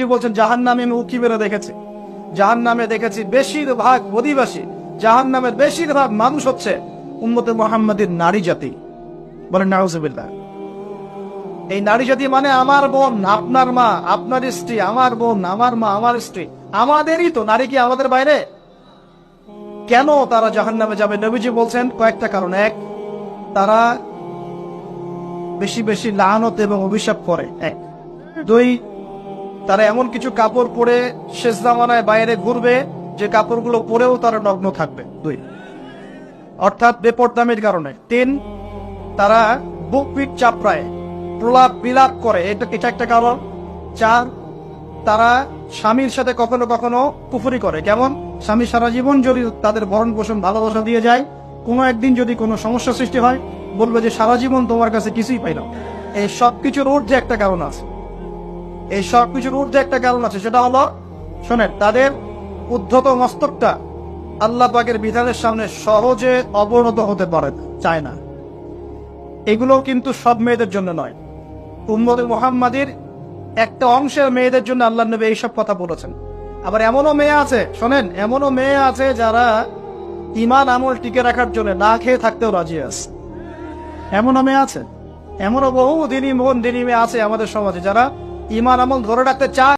নবীজি বলছেন জাহান্নামে আমি উঁকি মেরে দেখেছি, জাহান্নামে দেখেছি বেশিরভাগ অধিবাসী, জাহান্নামের বেশিরভাগ মানুষ হচ্ছে উম্মতে মুহাম্মাদের নারী জাতি। বলেন নাউজুবিল্লাহ। এই নারী জাতি মানে আমার বোন, আপনার মা, আপনার স্ত্রী, আমার বোন, আমার মা, আমার স্ত্রী, আমাদেরই তো। নারী কি আমাদের বাইরে? কেন তারা জাহান্নামে যাবে? নবীজি বলছেন কয়েকটা কারণ। এক, তারা বেশি বেশি লানত এবং অভিশাপ করে। এক। দুই, তারা এমন কিছু কাপড় পরে শেষ জামানায় বাইরে ঘুরবে যে কাপড়গুলো পরেও তারা নগ্ন থাকবে। দুই, অর্থাৎ বেপরদামির কারণে। তিন, তারা বুক পিট চাপড়ায়, প্রলাপ বিলাপ করে, এটা একটা কারণ। চার, তারা স্বামীর সাথে কখনো কখনো কুফরি করে। কেমন? স্বামী সারা জীবন যদি তাদের ভরণ পোষণ ভালোবাসা দিয়ে যায়, কোনো একদিন যদি কোনো সমস্যা সৃষ্টি হয়, বলবে যে সারা জীবন তোমার কাছে কিছুই পাইলাম। এই সবকিছুর ঊর্ধ্বে একটা কারণ আছে, এই সবকিছুর ঊর্ধ্বে একটা কারণ আছে, সেটা হলো, শোনেন, তাদের উদ্ধত মস্তকটা আল্লাহ পাকের বিধানের সামনে সহজে অবনত হতে পারে চায় না। এগুলো কিন্তু সব মেয়েদের জন্য নয়, উম্মতে মুহাম্মাদের একটা অংশের মেয়েদের জন্য আল্লাহ নবী এইসব কথা বলেছেন। আবার এমনও মেয়ে আছে, শোনেন, এমনও মেয়ে আছে যারা ঈমান আমল টিকে রাখার জন্য না খেয়ে থাকতেও রাজি আছে। এমনও মেয়ে আছে, এমনও বহু দিনী মন দিনী মেয়ে আছে আমাদের সমাজে যারা ঈমান আমল ধরে রাখতে চায়।